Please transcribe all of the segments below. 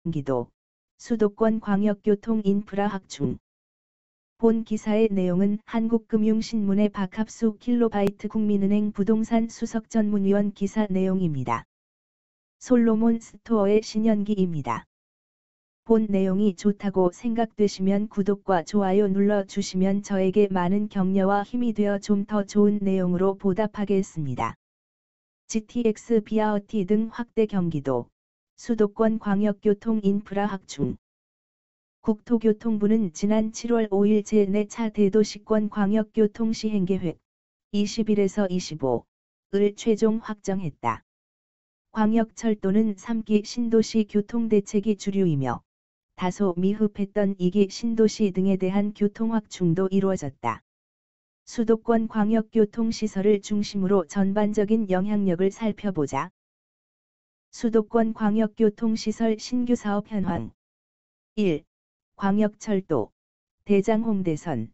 경기도 수도권 광역교통 인프라 확충. 본 기사의 내용은 한국금융신문의 박합수 킬로바이트 국민은행 부동산 수석 전문위원 기사 내용입니다. 솔로몬 스토어의 신현기입니다. 본 내용이 좋다고 생각되시면 구독과 좋아요 눌러주시면 저에게 많은 격려와 힘이 되어 좀 더 좋은 내용으로 보답하겠습니다. GTX 비아어티 등 확대 경기도 수도권 광역교통 인프라 확충. 국토교통부는 지난 7월 5일 제4차 대도시권 광역교통 시행계획 21에서 25을 최종 확정했다. 광역철도는 3기 신도시 교통대책이 주류이며 다소 미흡했던 2기 신도시 등에 대한 교통 확충도 이루어졌다. 수도권 광역교통시설을 중심으로 전반적인 영향력을 살펴보자. 수도권 광역교통시설 신규 사업 현황. 1. 광역철도 대장 홍대선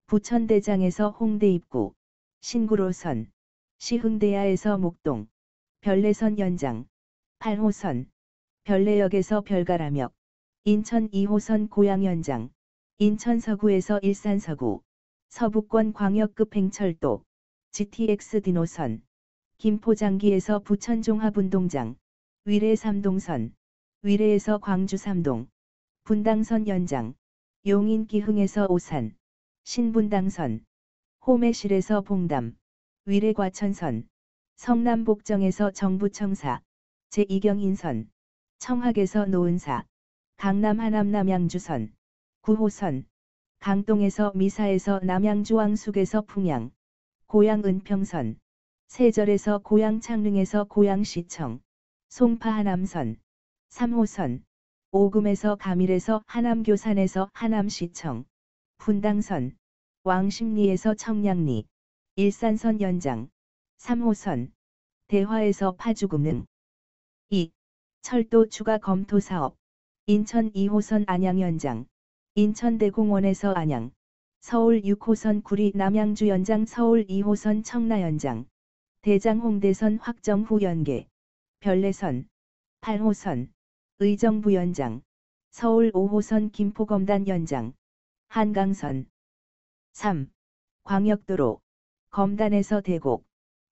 부천대장에서 홍대 입구 신구로선 시흥대야에서 목동 별내선 연장 8호선 별내역에서 별가람역 인천 2호선 고양 연장 인천 서구에서 일산 서구 서부권 광역급 행철도 GTX 디노선 김포 장기에서 부천 종합운동장 위례 3동선 위례에서 광주 3동 분당선 연장 용인 기흥에서 오산 신분당선 호매실에서 봉담 위례 과천선 성남 복정에서 정부청사 제2경인선 청학에서 노은사 강남 하남 남양주선 9호선 강동에서 미사에서 남양주 왕숙에서 풍양 고양 은평선 세절에서 고양 창릉에서 고양시청 송파 하남선 3호선 오금에서 가밀에서 하남교산에서 하남시청 분당선 왕십리에서 청량리 일산선 연장 3호선 대화에서 파주금능 2. 철도 추가 검토 사업 인천 2호선 안양 연장 인천대공원에서 안양 서울 6호선 구리 남양주 연장 서울 2호선 청라 연장 대장 홍대선 확정 후 연계 별내선 8호선 의정부 연장 서울 5호선 김포검단 연장 한강선 3. 광역도로 검단에서 대곡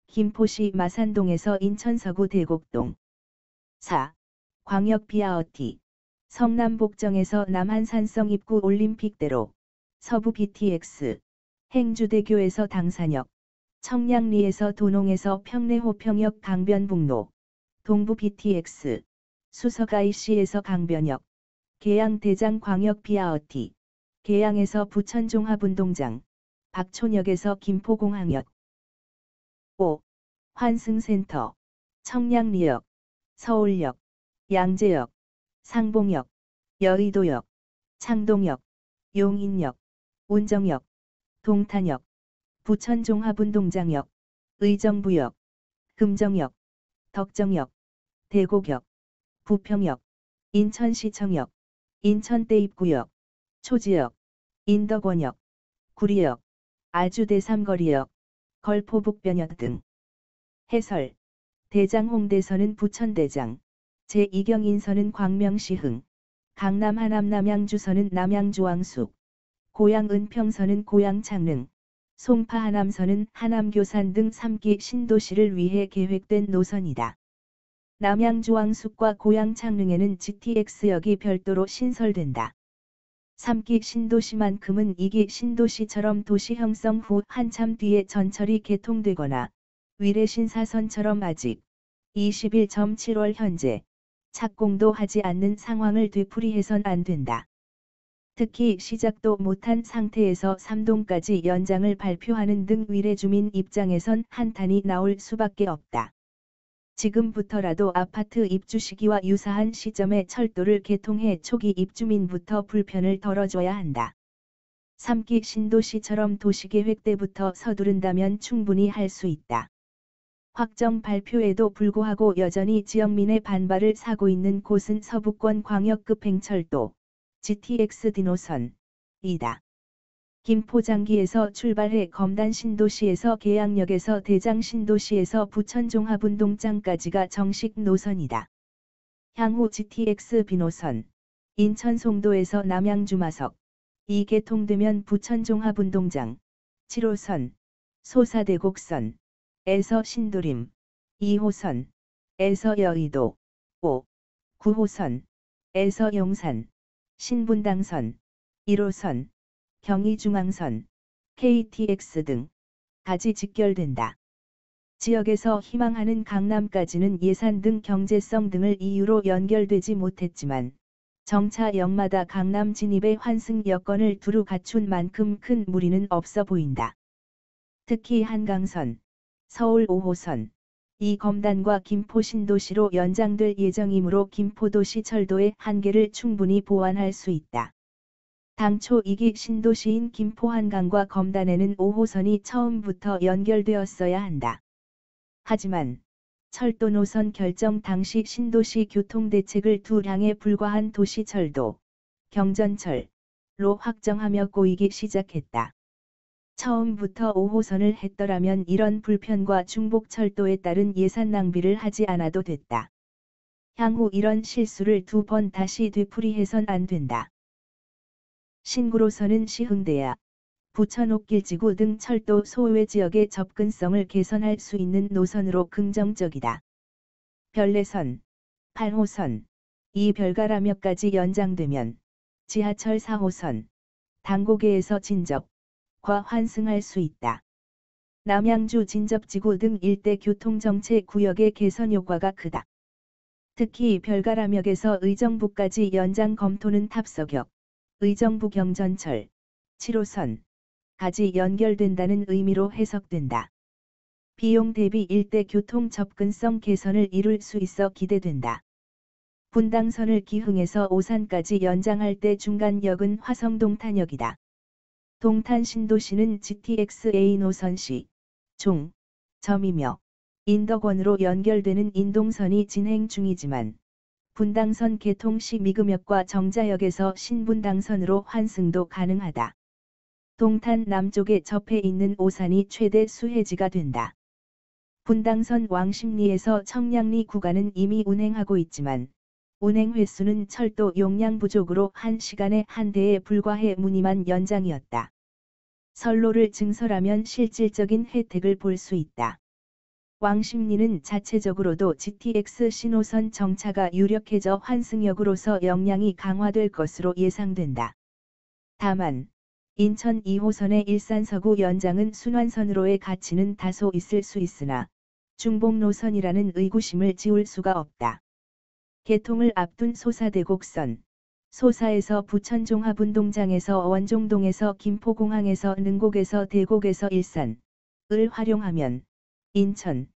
김포시 마산동에서 인천 서구 대곡동 4. 광역 비아어티 성남 복정에서 남한산성 입구 올림픽대로 서부 BTX 행주대교에서 당산역 청량리에서 도농에서 평내호평역 강변북로 동부 BTX 수석 IC에서 강변역 계양 대장 광역 비아어티 계양에서 부천 종합운동장 박촌역에서 김포공항역 5. 환승센터 청량리역 서울역 양재역 상봉역 여의도역 창동역 용인역 운정역 동탄역 부천종합운동장역 의정부역 금정역 덕정역 대곡역 부평역 인천시청역 인천대입구역 초지역 인덕원역 구리역 아주대삼거리역 걸포북변역 등. 해설 대장 홍대선은 부천대장 제2경인선은 광명시흥 강남 하남 남양주선은 남양주 왕숙 고양 은평선은 고양 창릉 송파 하남선은 하남교산 등 3기 신도시를 위해 계획된 노선이다. 남양주 왕숙과 고양 창릉에는 GTX역이 별도로 신설된다. 3기 신도시만큼은 2기 신도시처럼 도시 형성 후 한참 뒤에 전철이 개통되거나 위례 신사선처럼 아직 21.7월 현재 착공도 하지 않는 상황을 되풀이해선 안 된다. 특히 시작도 못한 상태에서 3동까지 연장을 발표하는 등 위례 주민 입장에선 한탄이 나올 수밖에 없다. 지금부터라도 아파트 입주 시기와 유사한 시점에 철도를 개통해 초기 입주민부터 불편을 덜어줘야 한다. 3기 신도시처럼 도시계획 때부터 서두른다면 충분히 할 수 있다. 확정 발표에도 불구하고 여전히 지역민의 반발을 사고 있는 곳은 서부권 광역급 행철도 GTX 디노선이다. 김포장기에서 출발해 검단 신도시에서 계양역에서 대장 신도시에서 부천 종합운동장까지가 정식 노선이다. 향후 GTX 비노선, 인천 송도에서 남양주마석, 2개통되면 부천 종합운동장, 7호선, 소사대곡선, 에서 신도림, 2호선, 에서 여의도, 5, 9호선, 에서 용산, 신분당선, 1호선, 경의중앙선, KTX 등 까지 직결된다. 지역에서 희망하는 강남까지는 예산 등 경제성 등을 이유로 연결되지 못했지만 정차 역마다 강남 진입의 환승 여건을 두루 갖춘 만큼 큰 무리는 없어 보인다. 특히 한강선, 서울 5호선, 이 검단과 김포 신도시로 연장될 예정이므로 김포도시 철도의 한계를 충분히 보완할 수 있다. 당초 2기 신도시인 김포 한강과 검단에는 5호선이 처음부터 연결되었어야 한다. 하지만 철도 노선 결정 당시 신도시 교통대책을 두 량에 불과한 도시철도, 경전철로 확정하며 꼬이기 시작했다. 처음부터 5호선을 했더라면 이런 불편과 중복철도에 따른 예산 낭비를 하지 않아도 됐다. 향후 이런 실수를 두 번 다시 되풀이해선 안 된다. 신구로선은 시흥대야, 부천 옥길지구 등 철도 소외 지역의 접근성을 개선할 수 있는 노선으로 긍정적이다. 별내선, 8호선, 이 별가라며까지 연장되면 지하철 4호선, 당고개에서 진접과 환승할 수 있다. 남양주 진접지구 등 일대 교통정체 구역의 개선 효과가 크다. 특히 별가라역에서 의정부까지 연장 검토는 탑석역, 의정부 경전철, 7호선, 까지 연결된다는 의미로 해석된다. 비용 대비 일대 교통 접근성 개선을 이룰 수 있어 기대된다. 분당선을 기흥에서 오산까지 연장할 때 중간역은 화성동탄역이다. 동탄 신도시는 GTX A 노선시, 종, 점이며 인덕원으로 연결되는 인동선이 진행 중이지만 분당선 개통 시 미금역과 정자역에서 신분당선으로 환승도 가능하다. 동탄 남쪽에 접해 있는 오산이 최대 수혜지가 된다. 분당선 왕십리에서 청량리 구간은 이미 운행하고 있지만 운행 횟수는 철도 용량 부족으로 1시간에 한 대에 불과해 무늬만 연장이었다. 선로를 증설하면 실질적인 혜택을 볼 수 있다. 왕십리는 자체적으로도 GTX 신호선 정차가 유력해져 환승역으로서 역량이 강화될 것으로 예상된다. 다만 인천 2호선의 일산 서구 연장은 순환선으로의 가치는 다소 있을 수 있으나 중복 노선이라는 의구심을 지울 수가 없다. 개통을 앞둔 소사대곡선, 소사에서 부천 종합운동장에서 원종동에서 김포공항에서 능곡에서 대곡에서 일산을 활용하면 인천,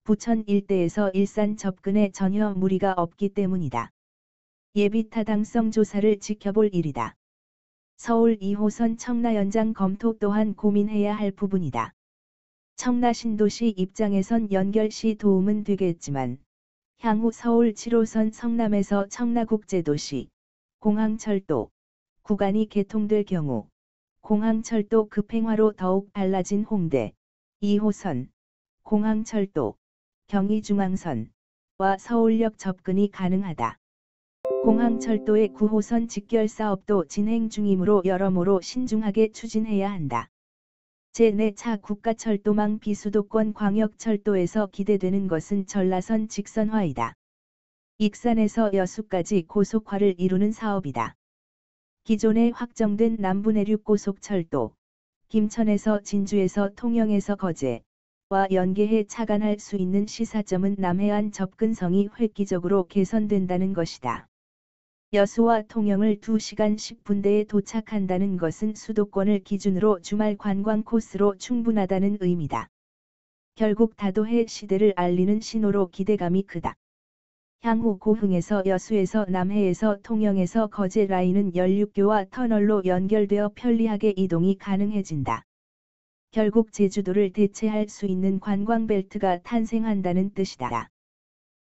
부천 일대에서 일산 접근에 전혀 무리가 없기 때문이다. 예비 타당성 조사를 지켜볼 일이다. 서울 2호선 청라 연장 검토 또한 고민해야 할 부분이다. 청라 신도시 입장에선 연결 시 도움은 되겠지만 향후 서울 7호선 성남에서 청라국제도시, 공항철도 구간이 개통될 경우 공항철도 급행화로 더욱 달라진 홍대, 2호선, 공항철도, 경의중앙선과 서울역 접근이 가능하다. 공항철도의 9호선 직결 사업도 진행 중이므로 여러모로 신중하게 추진해야 한다. 제4차 국가철도망 비수도권 광역철도에서 기대되는 것은 전라선 직선화이다. 익산에서 여수까지 고속화를 이루는 사업이다. 기존에 확정된 남부내륙 고속철도, 김천에서 진주에서 통영에서 거제와 연계해 착안할 수 있는 시사점은 남해안 접근성이 획기적으로 개선된다는 것이다. 여수와 통영을 2시간 10분대에 도착한다는 것은 수도권을 기준으로 주말 관광 코스로 충분하다는 의미다. 결국 다도해 시대를 알리는 신호로 기대감이 크다. 향후 고흥에서 여수에서 남해에서 통영에서 거제 라인은 연륙교와 터널로 연결되어 편리하게 이동이 가능해진다. 결국 제주도를 대체할 수 있는 관광벨트가 탄생한다는 뜻이다.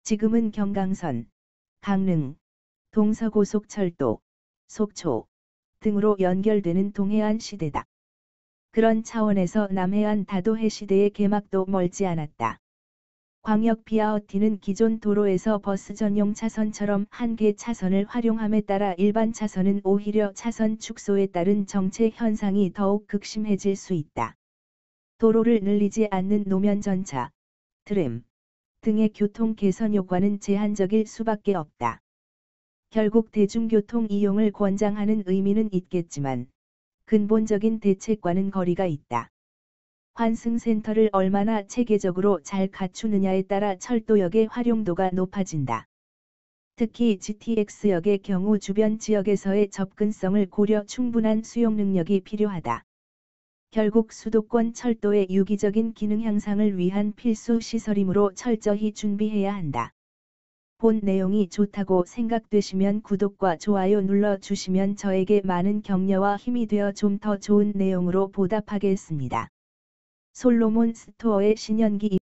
지금은 경강선, 강릉, 동서고속철도, 속초 등으로 연결되는 동해안 시대다. 그런 차원에서 남해안 다도해 시대의 개막도 멀지 않았다. 광역 BRT는 기존 도로에서 버스 전용 차선처럼 한 개 차선을 활용함에 따라 일반 차선은 오히려 차선 축소에 따른 정체 현상이 더욱 극심해질 수 있다. 도로를 늘리지 않는 노면 전차, 트램 등의 교통 개선 효과는 제한적일 수밖에 없다. 결국 대중교통 이용을 권장하는 의미는 있겠지만 근본적인 대책과는 거리가 있다. 환승센터를 얼마나 체계적으로 잘 갖추느냐에 따라 철도역의 활용도가 높아진다. 특히 GTX역의 경우 주변 지역에서의 접근성을 고려 충분한 수용 능력이 필요하다. 결국 수도권 철도의 유기적인 기능 향상을 위한 필수 시설이므로 철저히 준비해야 한다. 본 내용이 좋다고 생각되시면 구독과 좋아요 눌러주시면 저에게 많은 격려와 힘이 되어 좀 더 좋은 내용으로 보답하겠습니다. 솔로몬 스토어의 신년기